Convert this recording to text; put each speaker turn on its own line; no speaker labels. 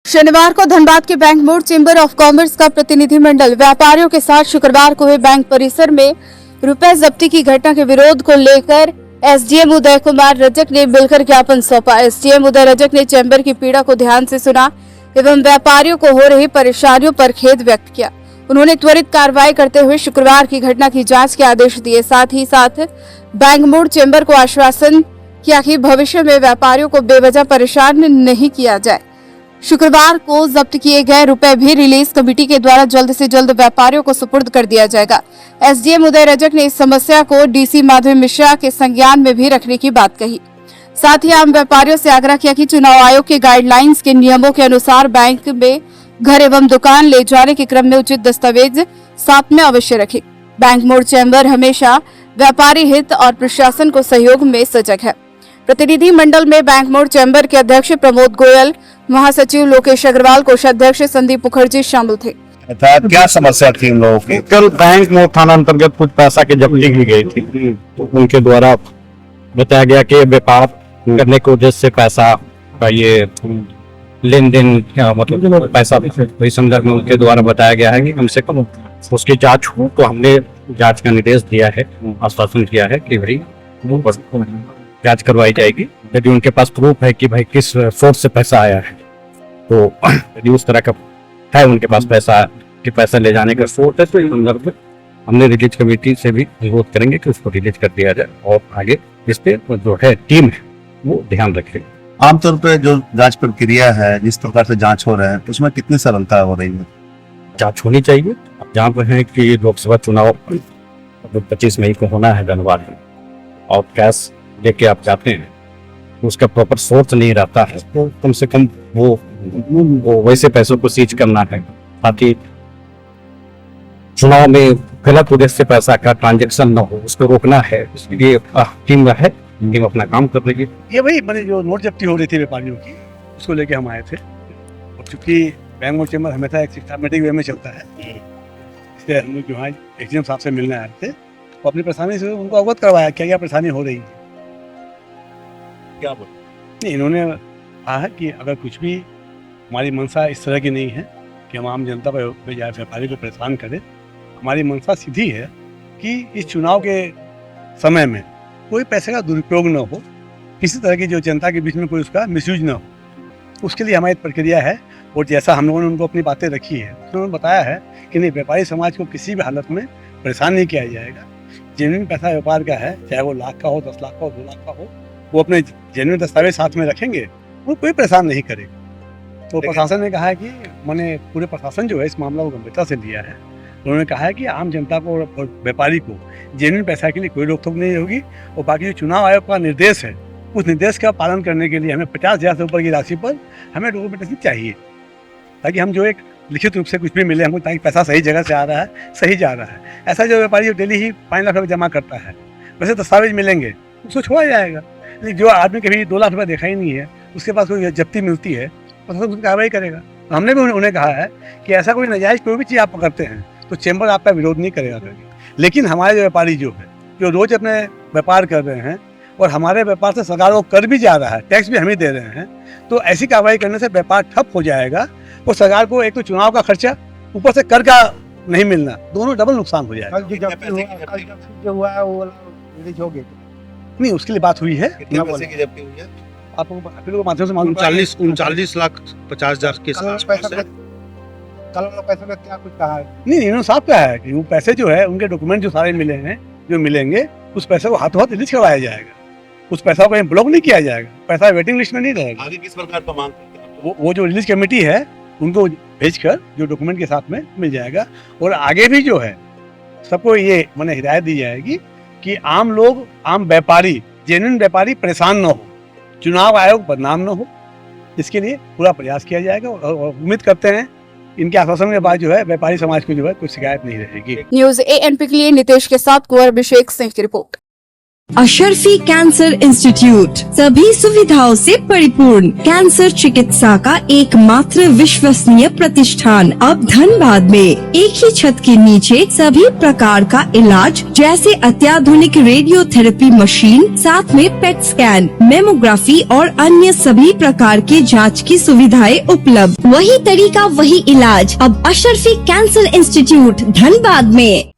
शनिवार को धनबाद के बैंक मोड़ चेंबर ऑफ कॉमर्स का प्रतिनिधिमंडल व्यापारियों के साथ शुक्रवार को हुए बैंक परिसर में रुपए जब्ती की घटना के विरोध को लेकर एसडीएम उदय कुमार रजक ने मिलकर ज्ञापन सौंपा। एसडीएम उदय रजक ने चैम्बर की पीड़ा को ध्यान से सुना एवं व्यापारियों को हो रही परेशानियों पर खेद व्यक्त किया। उन्होंने त्वरित कार्रवाई करते हुए शुक्रवार की घटना की जांच के आदेश दिए। साथ ही साथ बैंक मोड़ चैम्बर को आश्वासन किया कि भविष्य में व्यापारियों को बेवजह परेशान नहीं किया जाए। शुक्रवार को जब्त किए गए रुपए भी रिलीज कमेटी के द्वारा जल्द से जल्द व्यापारियों को सुपुर्द कर दिया जाएगा। एसडीएम उदय रजक ने इस समस्या को डीसी माधवी मिश्रा के संज्ञान में भी रखने की बात कही। साथ ही आम व्यापारियों से आग्रह किया कि चुनाव आयोग के गाइडलाइंस के नियमों के अनुसार बैंक में घर एवं दुकान ले जाने के क्रम में उचित दस्तावेज साथ में अवश्य रखें। बैंक मोड़ चैम्बर हमेशा व्यापारी हित और प्रशासन को सहयोग में सजग है। प्रतिनिधि मंडल में बैंक मोड़ चैम्बर के अध्यक्ष प्रमोद गोयल, महासचिव लोकेश अग्रवाल, कोषाध्यक्ष संदीप मुखर्जी शामिल थे।
क्या समस्या थी इन लोगों की?
कल बैंक मोड़ थाना अंतर्गत कुछ पैसा की जब्ती की गई थी। तो उनके द्वारा बताया गया कि व्यापार करने के उद्देश्य से पैसा का ये लेन देन मतलब पैसा वही संदर्भ में उनके द्वारा बताया गया है कि कम से कम उसकी जांच हो। तो हमने जांच का निर्देश दिया है, आश्वासन किया है कि भाई जांच करवाई जाएगी। यदि उनके पास प्रूफ है कि भाई किस सोर्स से पैसा आया है, तो यदि उस तरह का है उनके पास पैसा कि पैसा ले जाने का सोर्स है, तो इस संदर्भ में हमने रिलीज कमेटी से भी अनुरोध करेंगे कि उसको रिलीज कर दिया जाए और आगे इस पे जो है टीम है वो ध्यान रखे।
आमतौर पर जो जांच प्रक्रिया है, जिस प्रकार से जांच हो रहा है, उसमें कितनी सरलता हो रही है?
जांच होनी चाहिए। अब जहाँ पर है कि लोकसभा चुनाव 25 मई को होना है धनबाद में और कैश लेके आप जाते हैं, उसका प्रॉपर सोर्स नहीं रहता है, तो कम से कम वो वैसे पैसों को सीज करना है। साथ ही चुनाव में गलत उद्देश्य से पैसा का ट्रांजैक्शन न हो, उसको रोकना है। इसके लिए टीम है, टीम अपना काम कर रही है।
ये वही मैंने जो नोट जब्ती हो रही थी व्यापारियों की, उसको लेके हम आए थे। और चूंकि बैंक मोड़ चैम्बर हमेशा एक सिस्टमेटिक वे में चलता है, इसलिए हम लोग जो है एसडीएम साहब से मिलने आए थे और अपनी परेशानी से उनको अवगत करवाया क्या क्या परेशानी हो रही है।
क्या बोल?
नहीं, इन्होंने कहा है कि अगर कुछ भी हमारी मंशा इस तरह की नहीं है कि हम आम जनता पर या व्यापारी को परेशान करें। हमारी मंशा सीधी है कि इस चुनाव के समय में कोई पैसे का दुरुपयोग न हो, किसी तरह की जो जनता के बीच में कोई उसका मिसयूज न हो, उसके लिए हमारी प्रक्रिया है। और जैसा हम लोगों ने उनको अपनी बातें रखी है, उन्होंने बताया है कि नहीं, व्यापारी समाज को किसी भी हालत में परेशान नहीं किया जाएगा। जेन्युइन पैसा व्यापार का है, चाहे वो लाख का हो, 10 लाख का हो, 2 लाख का हो, वो अपने जेन्युइन दस्तावेज साथ में रखेंगे, वो कोई परेशान नहीं करेगा। तो प्रशासन ने कहा है कि मैंने पूरे प्रशासन जो है इस मामला को गंभीरता से लिया है। उन्होंने कहा है कि आम जनता को और व्यापारी को जेन्युइन पैसा के लिए कोई रोक टोक नहीं होगी। और बाकी जो चुनाव आयोग का निर्देश है, उस निर्देश का पालन करने के लिए हमें 50,000 से ऊपर की राशि पर हमें डॉक्यूमेंटेशन चाहिए, ताकि हम जो एक लिखित रूप से कुछ भी मिले हमको, ताकि पैसा सही जगह से आ रहा है, सही जा रहा है। ऐसा जो व्यापारी डेली ही 5 लाख रुपये जमा करता है, वैसे दस्तावेज मिलेंगे, उसको छोड़ा जाएगा। लेकिन जो आदमी कभी 2 लाख रुपये देखा ही नहीं है, उसके पास कोई जब्ती मिलती है, तो उसकी कार्रवाई करेगा। तो हमने भी उन्हें कहा है कि ऐसा कोई नाजायज कोई भी चीज़ आप पकड़ते हैं तो चैम्बर आपका विरोध नहीं करेगा कभी। लेकिन हमारे जो व्यापारी जो है, जो रोज अपने व्यापार कर रहे हैं और हमारे व्यापार से सरकार को कर भी जा रहा है, टैक्स भी हम ही दे रहे हैं, तो ऐसी कार्रवाई करने से व्यापार ठप हो जाएगा और सरकार को एक तो चुनाव का खर्चा, ऊपर से कर का नहीं मिलना, दोनों डबल नुकसान हो जाएगा। नहीं, उसके लिए बात हुई है।
कितने पैसे की जब्ती हुई है?
आपको अपील के माध्यम से मालूम
39,50,000 के
क्या कुछ कहा है? नहीं, इन्होंने साफ कहा है कि वो पैसे जो है, उनके डॉक्यूमेंट जो सारे मिले हैं, जो मिलेंगे, उस पैसे को हाथों हाथ रिलीज करवाया जाएगा। उस पैसा को कहीं ब्लॉक नहीं किया जाएगा, पैसा वेटिंग लिस्ट में नहीं रहेगा।
आगे किस प्रकार का मांग?
वो जो रिलीज कमेटी है, उनको भेजकर जो डॉक्यूमेंट के साथ में मिल जाएगा। और आगे भी जो है सबको ये मैंने हिदायत दी जाएगी कि आम लोग, आम व्यापारी, जेन्युइन व्यापारी परेशान न हो, चुनाव आयोग बदनाम न हो, इसके लिए पूरा प्रयास किया जाएगा। और उम्मीद करते हैं इनके आश्वासन के बाद जो है व्यापारी समाज को जो है कोई शिकायत नहीं रहेगी।
न्यूज़ एएनपी के लिए नितेश के साथ कुंवर अभिषेक सिंह की रिपोर्ट।
अशरफी कैंसर इंस्टीट्यूट सभी सुविधाओं से परिपूर्ण कैंसर चिकित्सा का एकमात्र विश्वसनीय प्रतिष्ठान अब धनबाद में एक ही छत के नीचे सभी प्रकार का इलाज जैसे अत्याधुनिक रेडियोथेरेपी मशीन, साथ में पेट स्कैन, मेमोग्राफी और अन्य सभी प्रकार के जांच की सुविधाएं उपलब्ध। वही तरीका वही इलाज अब अशरफी कैंसर इंस्टीट्यूट धनबाद में।